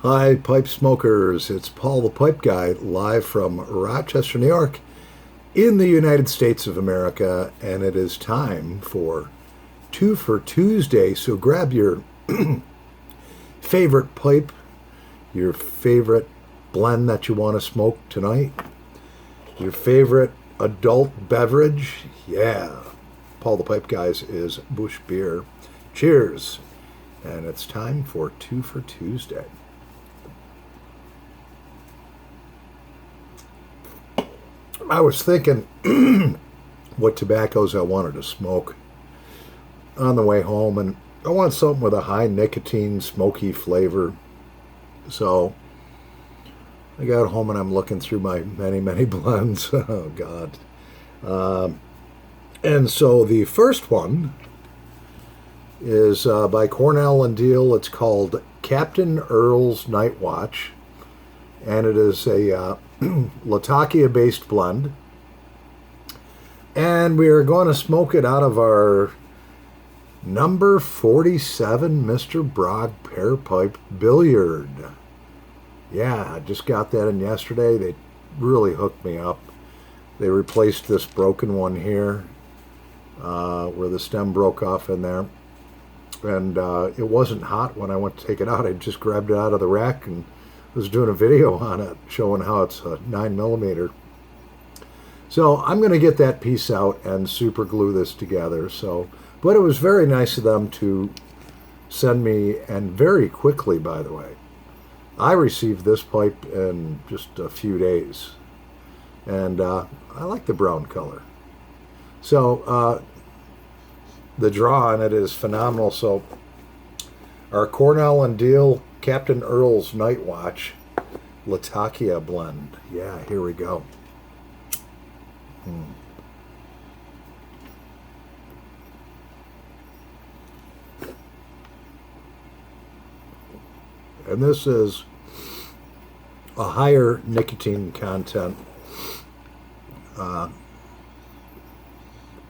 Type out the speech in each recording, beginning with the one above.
Hi, pipe smokers. It's Paul the Pipe Guy live from Rochester, New York, in the United States of America, and it is time for Two for Tuesday. So grab your favorite pipe, your favorite blend that you want to smoke tonight, your favorite adult beverage. Yeah, Paul the Pipe Guys is Bush Beer. Cheers. And it's time for Two for Tuesday. I was thinking what tobaccos I wanted to smoke on the way home, and I want something with a high nicotine, smoky flavor. So I got home and I'm looking through my many, many blends. Oh, God. And so the first one is by Cornell and Deal. It's called Captain Earl's Night Watch, and it is a Latakia based blend. And we are going to smoke it out of our number 47 Mr. Bragg Pear Pipe Billiard. Yeah, I just got that in yesterday. They really hooked me up. They replaced this broken one here where the stem broke off in there. And it wasn't hot when I went to take it out. I just grabbed it out of the rack and was doing a video on it showing how it's a 9mm. So I'm going to get that piece out and super glue this together. But it was very nice of them to send me, and very quickly, by the way. I received this pipe in just a few days, and I like the brown color. So the draw on it is phenomenal. So our Cornell and Deal Captain Earl's Night Watch Latakia blend. Yeah, here we go. And this is a higher nicotine content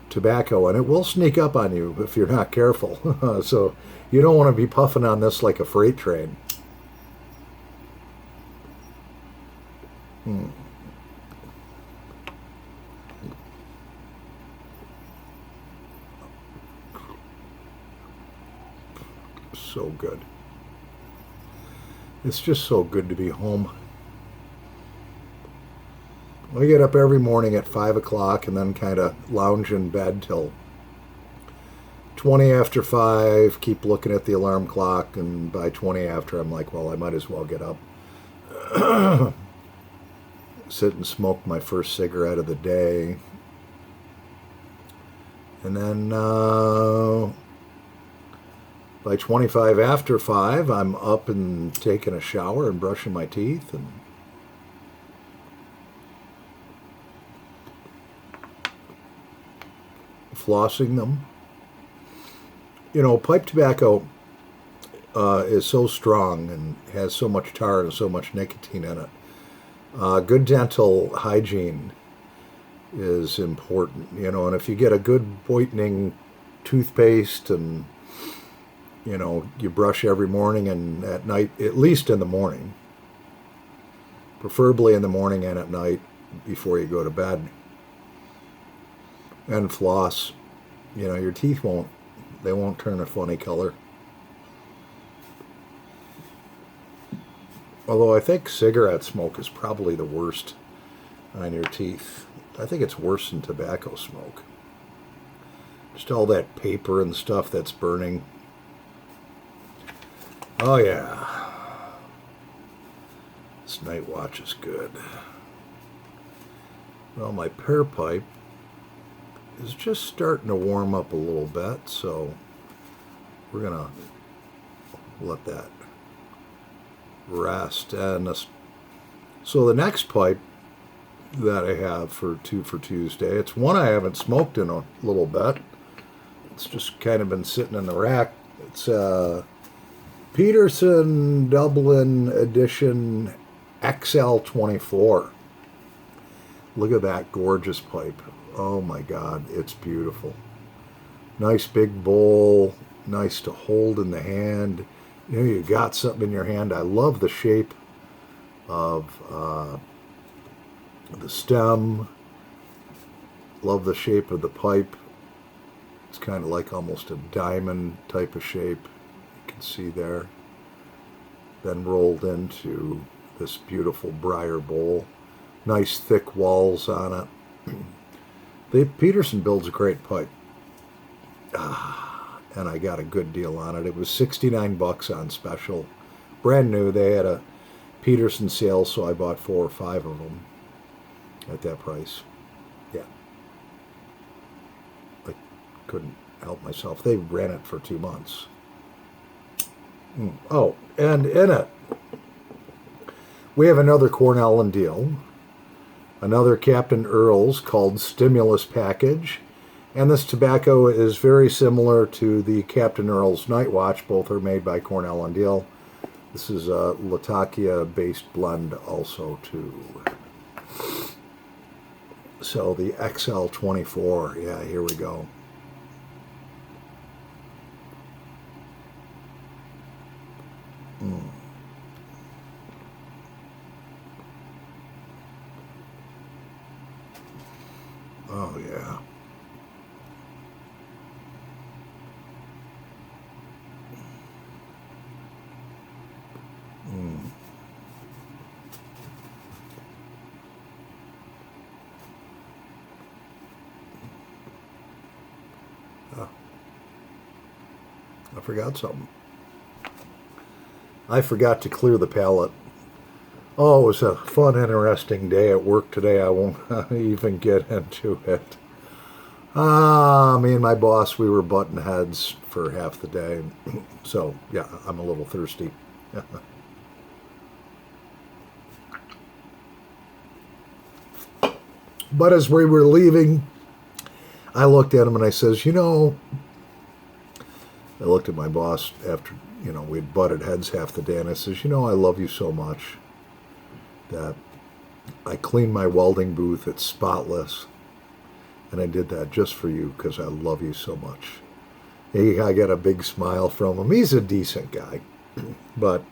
tobacco, and it will sneak up on you if you're not careful. So you don't want to be puffing on this like a freight train. So good. It's just so good to be home. I get up every morning at 5 o'clock and then kind of lounge in bed till 20 after 5, keep looking at the alarm clock, and by 20 after I'm like, well, I might as well get up. Sit and smoke my first cigarette of the day. And then by 25 after 5, I'm up and taking a shower and brushing my teeth and flossing them. You know, pipe tobacco is so strong and has so much tar and so much nicotine in it. Good dental hygiene is important, you know, and if you get a good whitening toothpaste and, you know, you brush every morning and at night, at least in the morning, preferably in the morning and at night before you go to bed, and floss, you know, your teeth won't turn a funny color. Although I think cigarette smoke is probably the worst on your teeth. I think it's worse than tobacco smoke. Just all that paper and stuff that's burning. Oh yeah. This night watch is good. Well, my pear pipe is just starting to warm up a little bit, so we're gonna let that rest. And so the next pipe that I have for Two for Tuesday, it's one I haven't smoked in a little bit. It's just kind of been sitting in the rack. It's Peterson Dublin Edition XL24. Look at that gorgeous pipe. Oh my God, it's beautiful. Nice big bowl, nice to hold in the hand. You got something in your hand. I love the shape of the stem. Love the shape of the pipe. It's kind of like almost a diamond type of shape. You can see there. Then rolled into this beautiful briar bowl. Nice thick walls on it. Peterson builds a great pipe. And I got a good deal on it. It was $69 on special. Brand new. They had a Peterson sale, so I bought 4 or 5 of them at that price. Yeah. I couldn't help myself. They ran it for 2 months. Oh, and in it, we have another Cornell and Deal, another Captain Earl's called Stimulus Package, and this tobacco is very similar to the Captain Earl's Night Watch. Both are made by Cornell and Deal. This is a Latakia-based blend also too. So the XL24, yeah, here we go. Oh, yeah. Oh, I forgot something. I forgot to clear the palate. Oh, it was a fun, interesting day at work today. I won't even get into it. Me and my boss, we were butting heads for half the day. So, yeah, I'm a little thirsty. But as we were leaving, I looked at him and I says, I looked at my boss after, we'd butted heads half the day, and I says, I love you so much that I cleaned my welding booth. It's spotless. And I did that just for you because I love you so much. I got a big smile from him. He's a decent guy. But,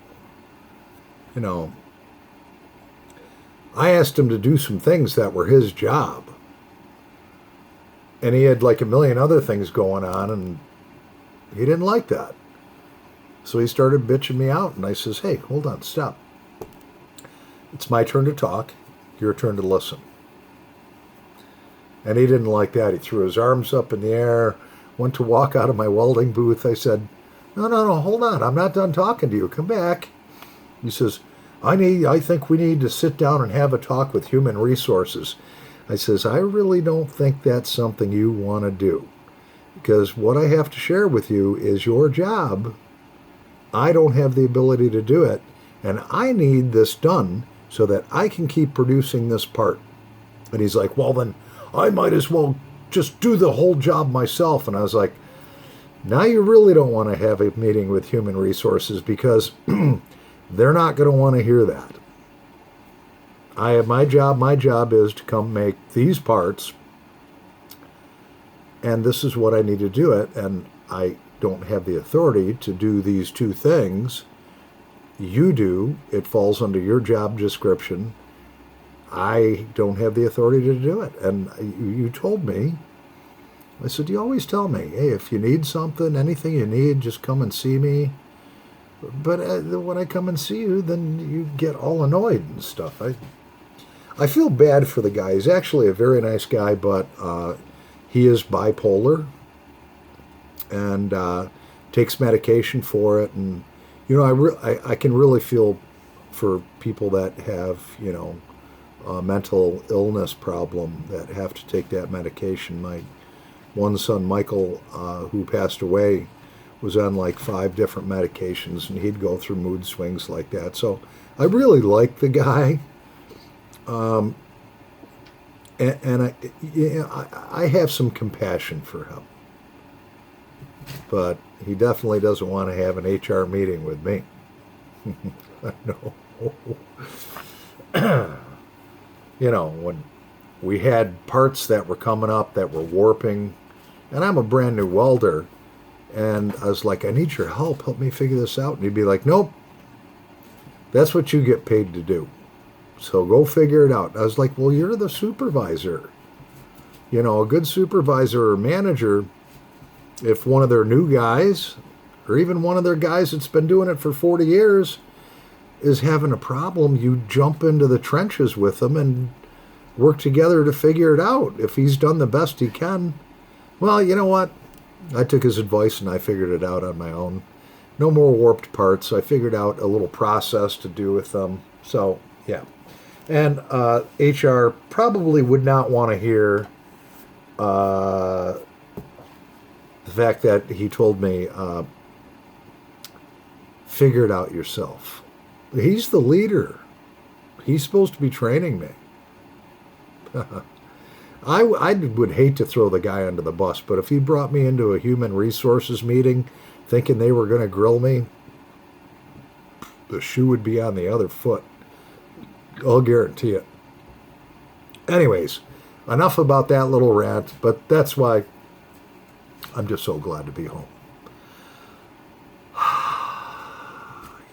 I asked him to do some things that were his job. And he had like a million other things going on, and he didn't like that. So he started bitching me out, and I says, hey, hold on, stop. It's my turn to talk, your turn to listen. And he didn't like that. He threw his arms up in the air, went to walk out of my welding booth. I said, no, hold on. I'm not done talking to you. Come back. He says, I think we need to sit down and have a talk with human resources. I says, I really don't think that's something you want to do. Because what I have to share with you is your job. I don't have the ability to do it. And I need this done so that I can keep producing this part. And he's like, well, then I might as well just do the whole job myself. And I was like, now you really don't want to have a meeting with human resources, because they're not going to want to hear that. I have my job. My job is to come make these parts, and this is what I need to do it. And I don't have the authority to do these 2 things. You do. It falls under your job description. I don't have the authority to do it. And you told me. I said, you always tell me, hey, if you need something, anything you need, just come and see me. But when I come and see you, then you get all annoyed and stuff. I feel bad for the guy. He's actually a very nice guy, but he is bipolar and takes medication for it. And, I can really feel for people that have, a mental illness problem that have to take that medication. My one son, Michael, who passed away, was on like 5 different medications, and he'd go through mood swings like that. So I really like the guy. And I have some compassion for him. But he definitely doesn't want to have an HR meeting with me. No. When we had parts that were coming up that were warping, and I'm a brand new welder, And I was like, I need your help. Help me figure this out. And he'd be like, nope, that's what you get paid to do. So go figure it out. I was like, well, you're the supervisor. You know, a good supervisor or manager, if one of their new guys, or even one of their guys that's been doing it for 40 years, is having a problem, you jump into the trenches with them and work together to figure it out. If he's done the best he can, well, you know what? I took his advice and I figured it out on my own. No more warped parts. I figured out a little process to do with them. So, yeah. And HR probably would not want to hear the fact that he told me, figure it out yourself. He's the leader. He's supposed to be training me. I would hate to throw the guy under the bus, but if he brought me into a human resources meeting thinking they were going to grill me, the shoe would be on the other foot. I'll guarantee it. Anyways, enough about that little rant, but that's why I'm just so glad to be home.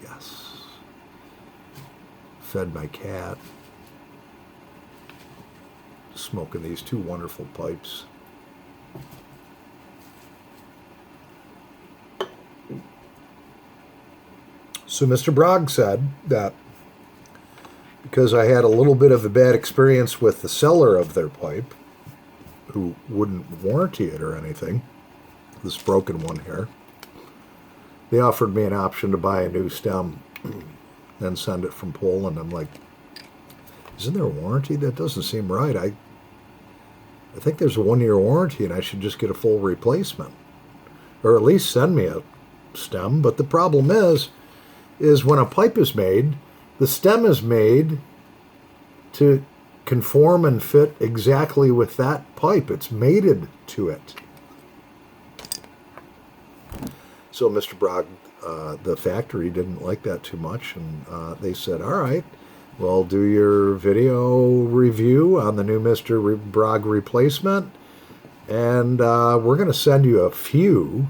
Yes. Fed my cat. Smoking these two wonderful pipes. So Mr. Bragg said that because I had a little bit of a bad experience with the seller of their pipe, who wouldn't warranty it or anything, this broken one here, they offered me an option to buy a new stem and send it from Poland. I'm like, isn't there a warranty? That doesn't seem right. I think there's a 1-year warranty and I should just get a full replacement. Or at least send me a stem. But the problem is when a pipe is made, the stem is made to conform and fit exactly with that pipe. It's mated to it. So Mr. Bragg, the factory didn't like that too much, and they said, all right, well, do your video review on the new Mr. Bragg replacement, and we're going to send you a few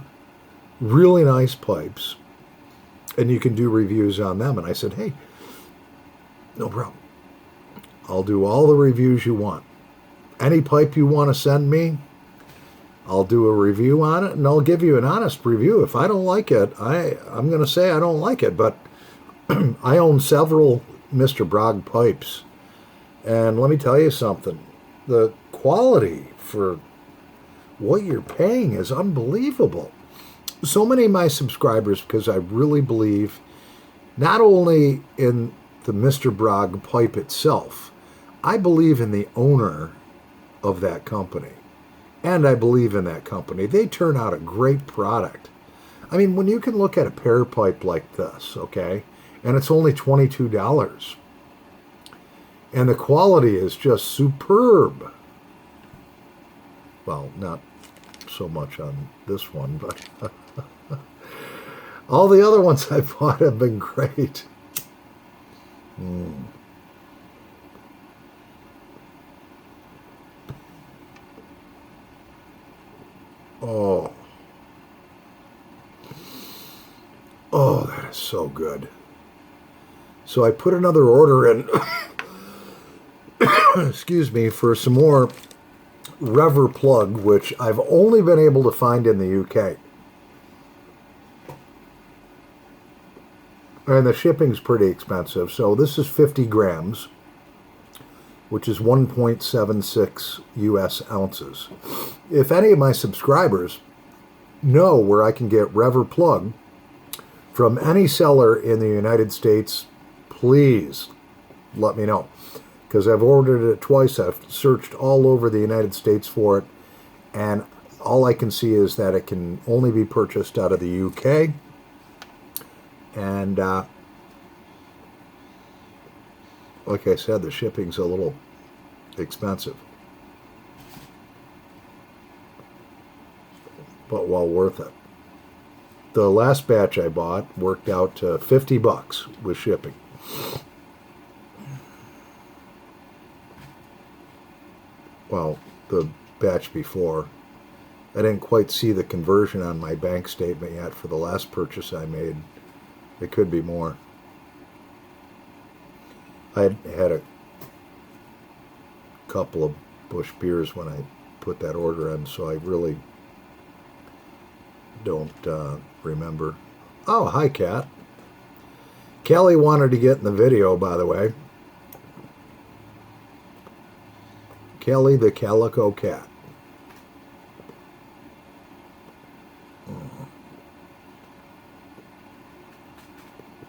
really nice pipes, and you can do reviews on them. And I said, hey, no problem. I'll do all the reviews you want. Any pipe you want to send me, I'll do a review on it, and I'll give you an honest review. If I don't like it, I'm going to say I don't like it. But I own several Mr. Bragg pipes, and let me tell you something. The quality for what you're paying is unbelievable. So many of my subscribers, because I really believe not only in the Mr. Bragg pipe itself, I believe in the owner of that company. And I believe in that company. They turn out a great product. I mean, when you can look at a pear pipe like this, okay, and it's only $22, and the quality is just superb. Well, not so much on this one, but all the other ones I bought have been great. Oh, that is so good. So I put another order in, excuse me, for some more Rever plug, which I've only been able to find in the UK. And the shipping's pretty expensive. So this is 50 grams, which is 1.76 US ounces. If any of my subscribers know where I can get Rever plug from any seller in the United States, please let me know. Because I've ordered it twice. I've searched all over the United States for it. And all I can see is that it can only be purchased out of the UK. And like I said, the shipping's a little expensive. But well worth it. The last batch I bought worked out to $50 with shipping. Well, the batch before, I didn't quite see the conversion on my bank statement yet for the last purchase I made. It could be more. I had a couple of Busch beers when I put that order in, so I really don't remember. Oh, hi, Kat. Kelly wanted to get in the video, by the way. Kelly the Calico Cat.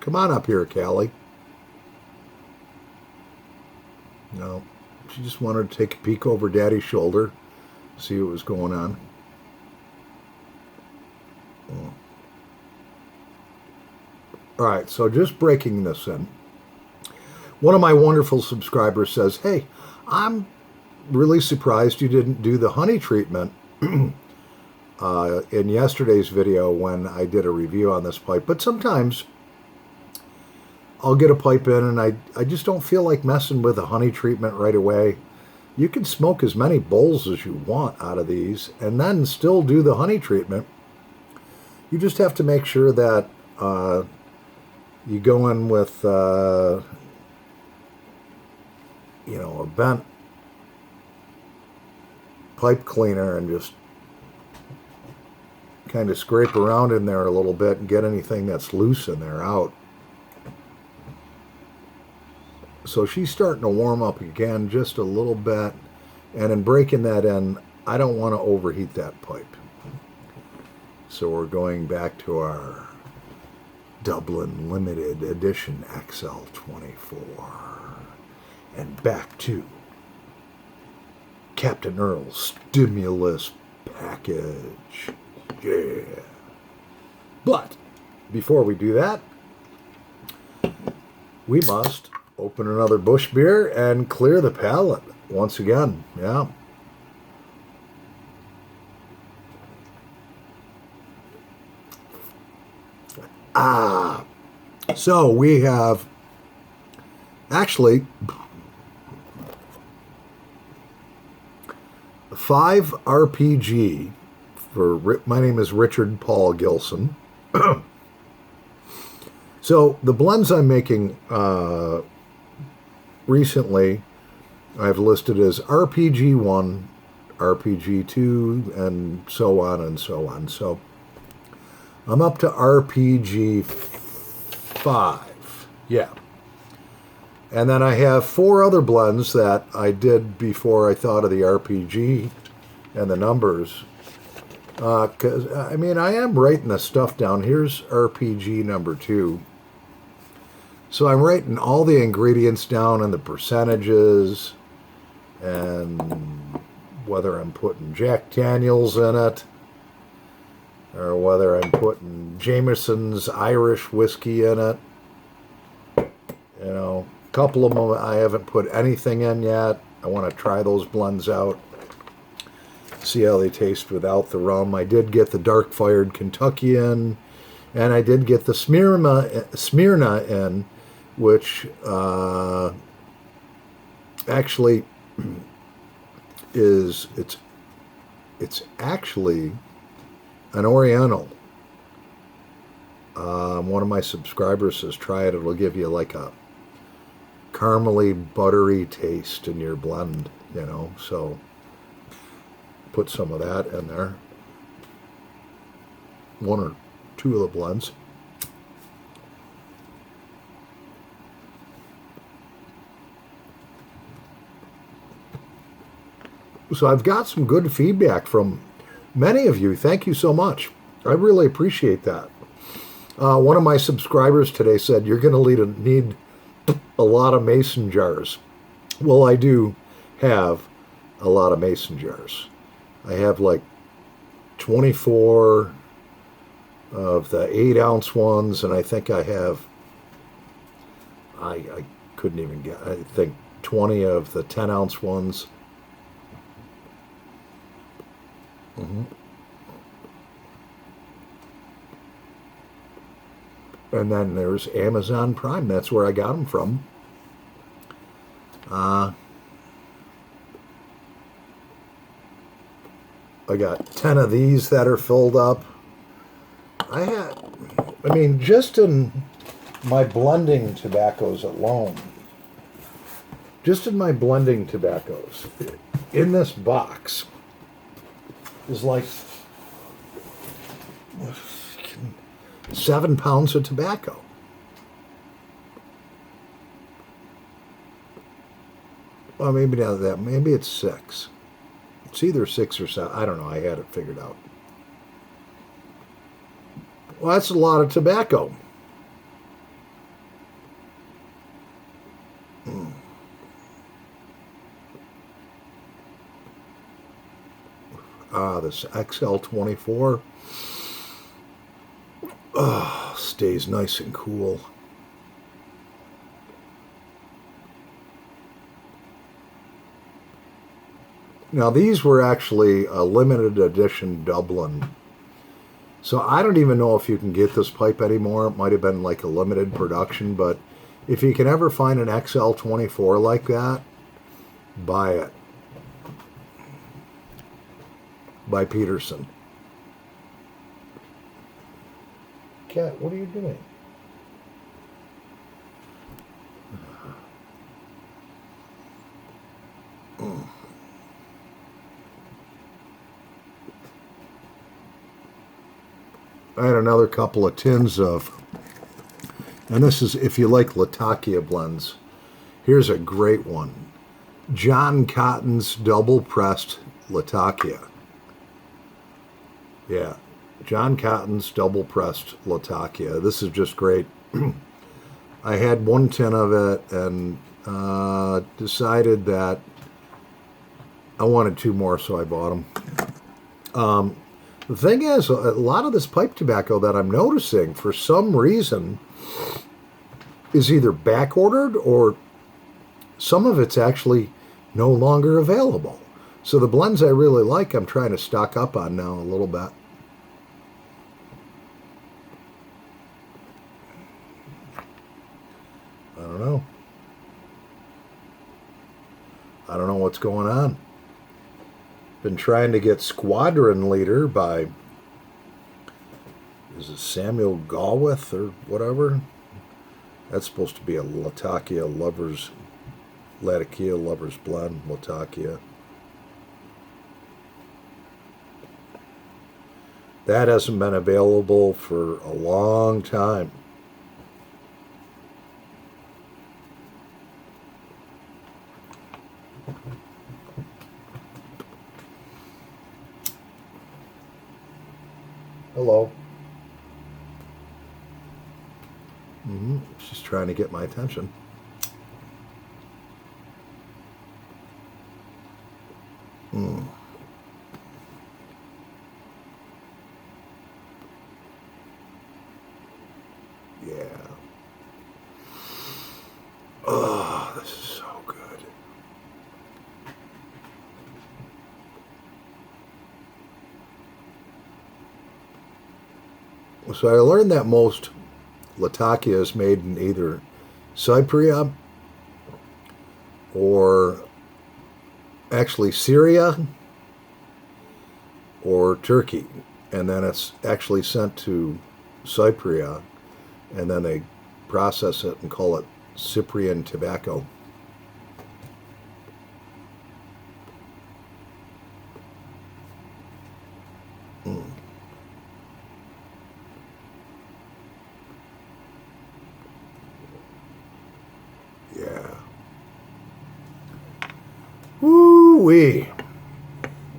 Come on up here, Kelly. No, she just wanted to take a peek over Daddy's shoulder, see what was going on. All right, so just breaking this in. One of my wonderful subscribers says, hey, I'm really surprised you didn't do the honey treatment in yesterday's video when I did a review on this pipe. But sometimes I'll get a pipe in and I just don't feel like messing with a honey treatment right away. You can smoke as many bowls as you want out of these and then still do the honey treatment. You just have to make sure that you go in with, a bent pipe cleaner and just kind of scrape around in there a little bit and get anything that's loose in there out. So she's starting to warm up again just a little bit, and in breaking that in, I don't want to overheat that pipe. So we're going back to our Dublin Limited Edition XL24 and back to Captain Earl's Stimulus Package. Yeah. But before we do that, we must open another Busch beer and clear the palate once again. Yeah. So we have actually 5 RPG for, my name is Richard Paul Gilson. So the blends I'm making recently, I've listed as RPG 1, RPG 2, and so on and so on. So I'm up to RPG 5. Yeah. And then I have 4 other blends that I did before I thought of the RPG and the numbers. Because, I mean, I am writing the stuff down. Here's RPG number 2. So I'm writing all the ingredients down and the percentages and whether I'm putting Jack Daniels in it or whether I'm putting Jameson's Irish whiskey in it. You know, a couple of them I haven't put anything in yet. I want to try those blends out, see how they taste without the rum. I did get the Dark Fired Kentucky in, and I did get the Smyrna in, which actually is, it's actually an Oriental. One of my subscribers says try it. It'll give you like a caramely, buttery taste in your blend, you know. So put some of that in there. 1 or 2 of the blends. So I've got some good feedback from many of you. Thank you so much. I really appreciate that. One of my subscribers today said, you're going to need a lot of mason jars. Well, I do have a lot of mason jars. I have like 24 of the 8-ounce ones, and I think I have, I couldn't even get, I think 20 of the 10-ounce ones. And then there's Amazon Prime. That's where I got them from. I got 10 of these that are filled up. Just in my blending tobaccos alone, in this box is like 7 pounds of tobacco. Well, maybe not that. Maybe it's 6. It's either 6 or 7. I don't know. I had it figured out. Well, that's a lot of tobacco. This XL24 stays nice and cool. Now, these were actually a limited edition Dublin. So I don't even know if you can get this pipe anymore. It might have been like a limited production, but if you can ever find an XL24 like that, buy it. By Peterson. Cat, what are you doing? I had another couple of tins of, and this is if you like Latakia blends. Here's a great one. John Cotton's double pressed Latakia. Yeah, John Cotton's double pressed Latakia. This is just great. I had 1 tin of it and decided that I wanted 2 more, so I bought them. The thing is, a lot of this pipe tobacco that I'm noticing, for some reason, is either back ordered or some of it's actually no longer available. So the blends I really like, I'm trying to stock up on now a little bit. I don't know. I don't know what's going on. Been trying to get Squadron Leader by, is it Samuel Galwith or whatever? That's supposed to be a Latakia Lovers blend, Latakia. That hasn't been available for a long time. Hello. She's trying to get my attention. Yeah. Oh, this is so good. So I learned that most Latakia is made in either Cypria or actually Syria or Turkey, and then it's actually sent to Cypria, and then they process it and call it Cyprian tobacco. Yeah. Woo-wee.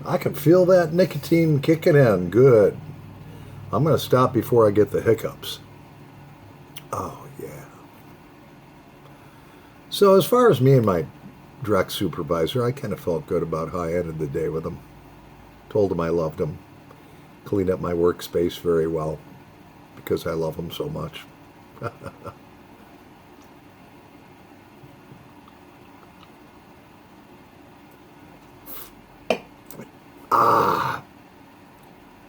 I can feel that nicotine kicking in. Good. I'm going to stop before I get the hiccups. Oh, yeah. So as far as me and my direct supervisor, I kind of felt good about how I ended the day with him. Told him I loved him. Cleaned up my workspace very well because I love him so much.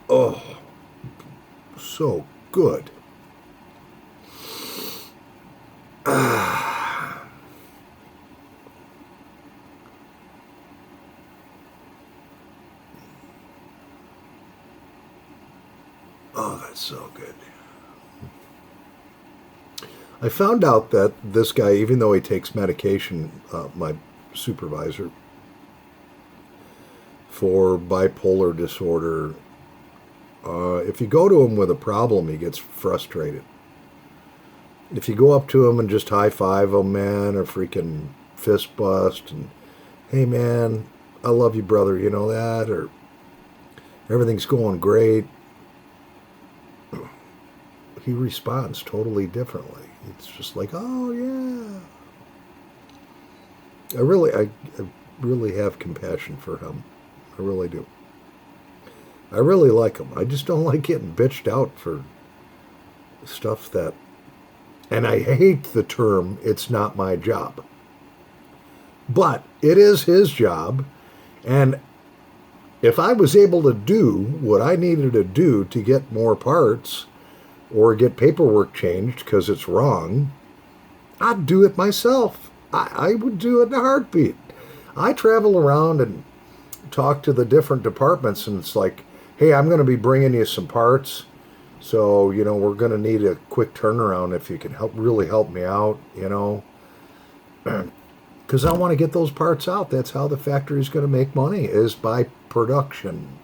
Oh, so good. so good. I found out that this guy, even though he takes medication, my supervisor, for bipolar disorder, if you go to him with a problem, he gets frustrated. If you go up to him and just high five him, man, or freaking fist bust, and hey, man, I love you, brother, you know that, or everything's going great, he responds totally differently. It's just like, oh yeah. I really have compassion for him. I really do. I really like him. I just don't like getting bitched out for stuff that, and I hate the term, it's not my job. But it is his job, and if I was able to do what I needed to do to get more parts or get paperwork changed because it's wrong, I'd do it myself. I would do it in a heartbeat. I travel around and talk to the different departments, and it's like, hey, I'm going to be bringing you some parts, so, you know, we're going to need a quick turnaround if you can really help me out, you know, because I want to get those parts out. That's how the factory's going to make money, is by production.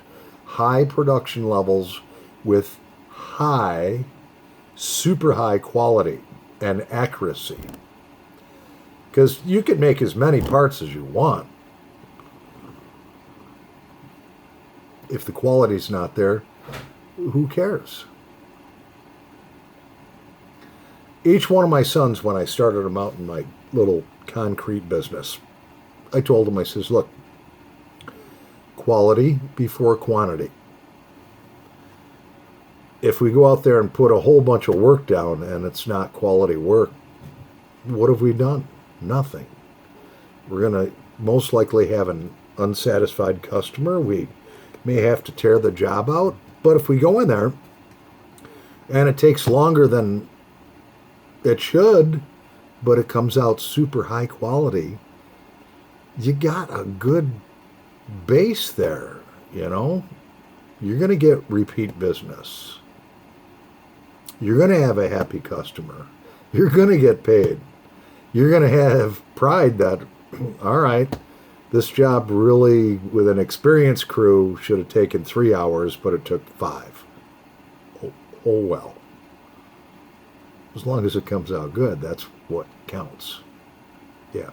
High production levels with high, super high quality and accuracy. Because you can make as many parts as you want. If the quality's not there, who cares? Each one of my sons, when I started them out in my little concrete business, I told them, I says, look, quality before quantity. If we go out there and put a whole bunch of work down and it's not quality work, what have we done? Nothing. We're going to most likely have an unsatisfied customer. We may have to tear the job out. But if we go in there and it takes longer than it should, but it comes out super high quality, you got a good base there, you know? You're going to get repeat business. You're going to have a happy customer. You're going to get paid. You're going to have pride that, all right, this job really, with an experienced crew, should have taken 3 hours, but it took 5. Oh well. As long as it comes out good, that's what counts. Yeah.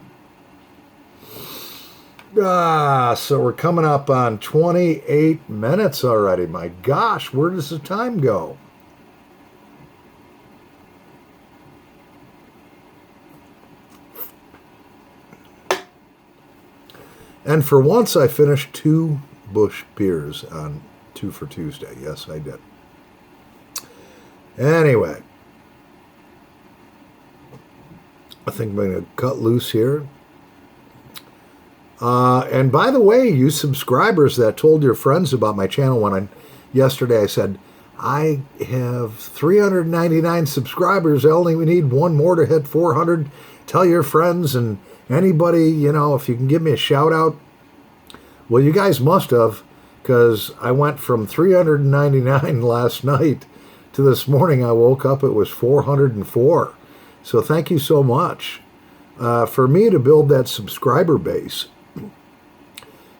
So we're coming up on 28 minutes already. My gosh, where does the time go? And for once, I finished 2 Busch beers on 2 for Tuesday. Yes, I did. Anyway, I think I'm going to cut loose here. And by the way, you subscribers that told your friends about my channel, yesterday I said, I have 399 subscribers. I only need one more to hit 400. Tell your friends and anybody, you know, if you can give me a shout out. Well, you guys must have, because I went from 399 last night to this morning. I woke up, it was 404. So thank you so much. For me to build that subscriber base,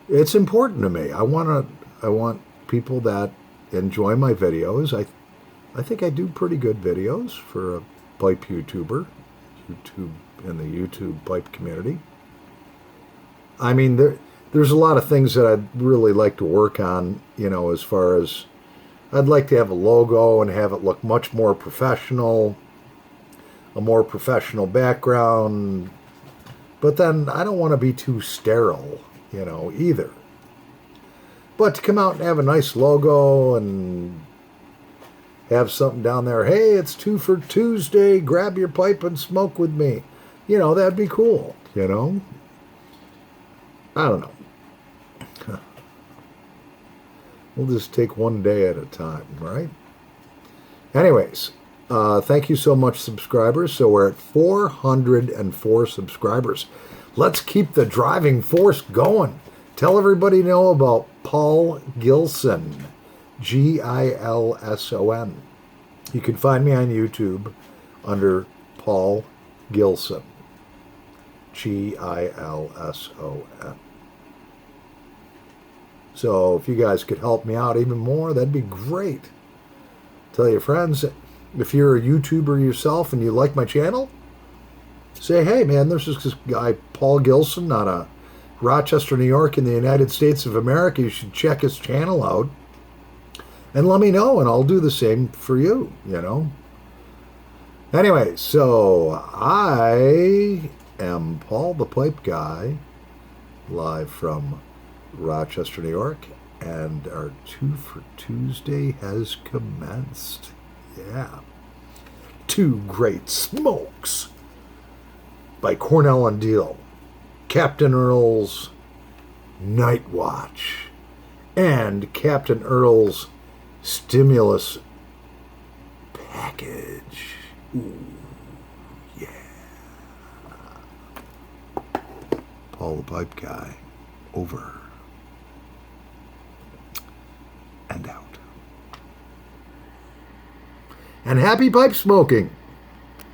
it's important to me. I want people that enjoy my videos. I think I do pretty good videos for a pipe YouTuber, in the YouTube pipe community. I mean, there's a lot of things that I'd really like to work on, you know, as far as I'd like to have a logo and have it look much more professional, a more professional background. But then I don't want to be too sterile, you know, either. But to come out and have a nice logo and have something down there, hey, it's 2 for Tuesday, grab your pipe and smoke with me. You know, that'd be cool, you know? I don't know. We'll just take one day at a time, right? Anyways, thank you so much, subscribers. So we're at 404 subscribers. Let's keep the driving force going. Tell everybody you know about Paul Gilson, Gilson. You can find me on YouTube under Paul Gilson. Gilson. So if you guys could help me out even more, that'd be great. Tell your friends, if you're a YouTuber yourself and you like my channel, say, hey man, there's this guy, Paul Gilson, out of Rochester, New York in the United States of America. You should check his channel out. And let me know, and I'll do the same for you, you know. Anyway, so I am Paul the Pipe Guy, live from Rochester, New York, and our 2 for Tuesday has commenced. Yeah. Two Great Smokes by Cornell and Deal, Captain Earl's Night Watch, and Captain Earl's Stimulus Package. Ooh, yeah. Paul the Pipe Guy, over and out. And happy pipe smoking!